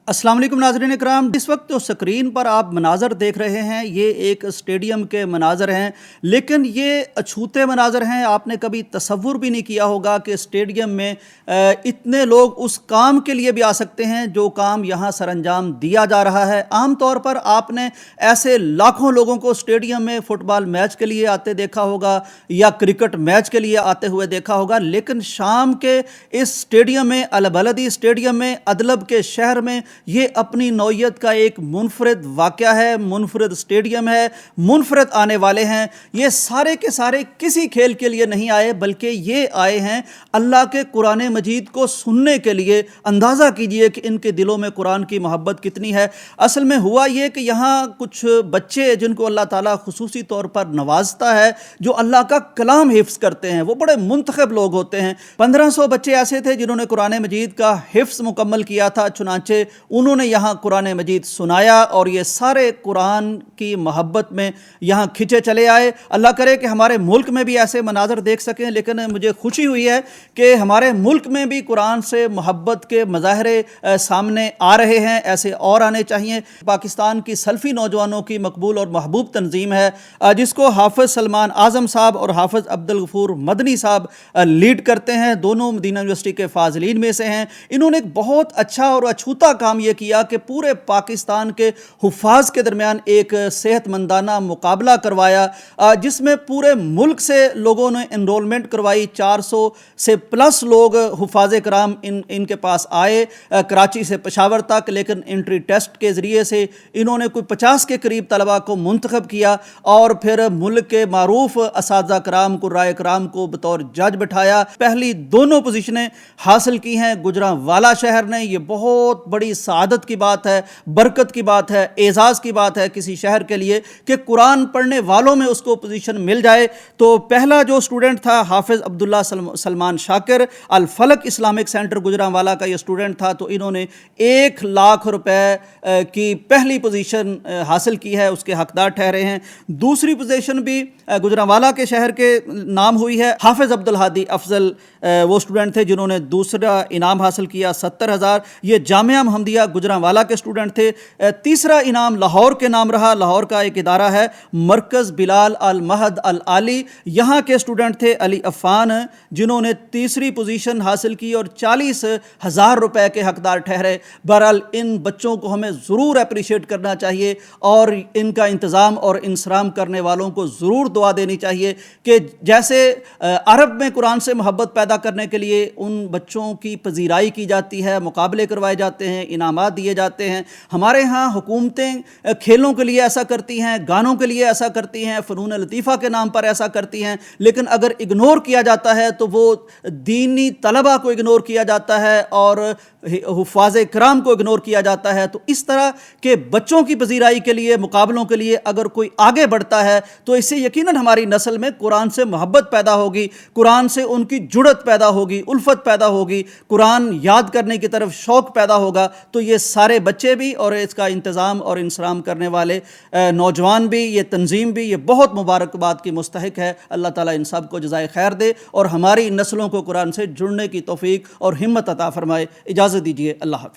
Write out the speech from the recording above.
अस्सलाम वालेकुम नाज़रीन इकराम। इस वक्त जो स्क्रीन पर आप मनाज़र देख रहे हैं ये एक स्टेडियम के मनाज़र हैं, लेकिन ये अछूते मनाज़र हैं। आपने कभी तसव्वुर भी नहीं किया होगा कि स्टेडियम में इतने लोग उस काम के लिए भी आ सकते हैं जो काम यहाँ सरअंजाम दिया जा रहा है। आम तौर पर आपने ऐसे लाखों लोगों को स्टेडियम में फ़ुटबॉल मैच के लिए आते देखा होगा या क्रिकेट मैच के लिए आते हुए देखा होगा, लेकिन शाम के इस स्टेडियम में, अल बलदी स्टेडियम में, अदलब के शहर में, ये अपनी नौइयत का एक मुनफरद वाक़या है, मुनफरद स्टेडियम है, मुनफरद आने वाले हैं। ये सारे के सारे किसी खेल के लिए नहीं आए, बल्कि ये आए हैं अल्लाह के कुरान मजीद को सुनने के लिए। अंदाज़ा कीजिए कि इनके दिलों में कुरान की मोहब्बत कितनी है। असल में हुआ ये कि यहाँ कुछ बच्चे जिनको अल्लाह ताला खुसूसी तौर पर नवाजता है, जो अल्लाह का कलाम हिफ्ज़ करते हैं, वो बड़े मुंतखब लोग होते हैं। 1500 बच्चे ऐसे थे जिन्होंने कुरान मजीद का हिफ्ज़ मुकम्मल किया था। चुनांचे उन्होंने यहाँ कुरान मजीद सुनाया और ये सारे कुरान की मोहब्बत में यहाँ खिंचे चले आए। अल्लाह करे कि हमारे मुल्क में भी ऐसे मनाज़र देख सकें, लेकिन मुझे खुशी हुई है कि हमारे मुल्क में भी कुरान से मोहब्बत के मज़ाहरे सामने आ रहे हैं। ऐसे और आने चाहिए। पाकिस्तान की सल्फ़ी नौजवानों की मकबूल और महबूब तंजीम है जिसको हाफ़िज़ सलमान आज़म साहब और हाफ़िज़ अब्दुल गफ़ूर मदनी साहब लीड करते हैं। दोनों मदीना यूनिवर्सिटी के फाज़िलीन में से हैं। इन्होंने एक बहुत अच्छा और अछूता काम ये किया कि पूरे पाकिस्तान के हुफ़ाज़ के दरमियान एक सेहतमंदाना मुकाबला करवाया जिसमें पूरे मुल्क से लोगों ने इनरोलमेंट करवाई। 400 से प्लस लोग हुफ़ाज़ कराम इनके पास आए कराची से पेशावर तक, लेकिन एंट्री टेस्ट के ज़रिए से इन्होंने कोई 50 के करीब तलबा को मुंतखब किया और फिर मुल्क के मारूफ असातिज़ा कराम कुर्राए कराम को बतौर जज बिठाया। पहली दोनों पोजीशनें हासिल की हैं गुजरांवाला शहर ने। ये बहुत बड़ी सआदत की बात है, बरकत की बात है, एजाज़ की बात है किसी शहर के लिए कि कुरान पढ़ने वालों में उसको पोजीशन मिल जाए। तो पहला जो स्टूडेंट था हाफिज़ अब्दुल्ला सलमान शाकिर, अल फलक इस्लामिक सेंटर गुजरांवाला का ये स्टूडेंट था। तो इन्होंने 1 लाख रुपए की पहली पोजीशन हासिल की है, उसके हकदार ठहरे हैं। दूसरी पोजीशन भी गुजरांवाला के शहर के नाम हुई है। हाफिज़ अब्दुल हादी अफजल वो स्टूडेंट थे जिन्होंने दूसरा इनाम हासिल किया 70,000। ये जामिया मुहम्मदिया गुजरांवाला के स्टूडेंट थे। तीसरा इनाम लाहौर के नाम रहा। लाहौर का एक इदारा है मरकज़ बिलाल अल महद अल आली, यहाँ के स्टूडेंट थे अली अफ़ान जिन्होंने तीसरी पोजीशन हासिल की और 40,000 रुपए के हकदार ठहरे। बहरहाल इन बच्चों को हमें ज़रूर अप्रिशिएट करना चाहिए और इनका इंतज़ाम और इंसराम करने वालों को ज़रूर दुआ देनी चाहिए कि जैसे अरब में कुरान से मोहब्बत पैदा करने के लिए उन बच्चों की पजीराई की जाती है, मुकाबले करवाए जाते हैं, इनामात दिए जाते हैं। हमारे यहाँ हुकूमतें खेलों के लिए ऐसा करती हैं, गानों के लिए ऐसा करती हैं, फ़नून लतीफ़ा के नाम पर ऐसा करती हैं, लेकिन अगर इग्नोर किया जाता है तो वो दीनी तलबा को इग्नोर किया जाता है और हुफ़ाज़ कराम को इग्नोर किया जाता है। तो इस तरह के बच्चों की पजीराई के लिए, मुकाबलों के लिए अगर कोई आगे बढ़ता है तो इससे यकीनन हमारी नस्ल में कुरान से मोहब्बत पैदा होगी, कुरान से उनकी जुड़त पैदा होगी, उल्फत पैदा होगी, कुरान याद करने की तरफ शौक़ पैदा होगा। तो ये सारे बच्चे भी और इसका इंतज़ाम और इंसराम करने वाले नौजवान भी, ये तंजीम भी, ये बहुत मुबारकबाद की मुस्तहिक है। अल्लाह ताला इन सब को जज़ाए खैर दे और हमारी नस्लों को कुरान से जुड़ने की तौफीक और हिम्मत अता फरमाए। इजाज़त दीजिए। अल्लाह हाफ़िज़।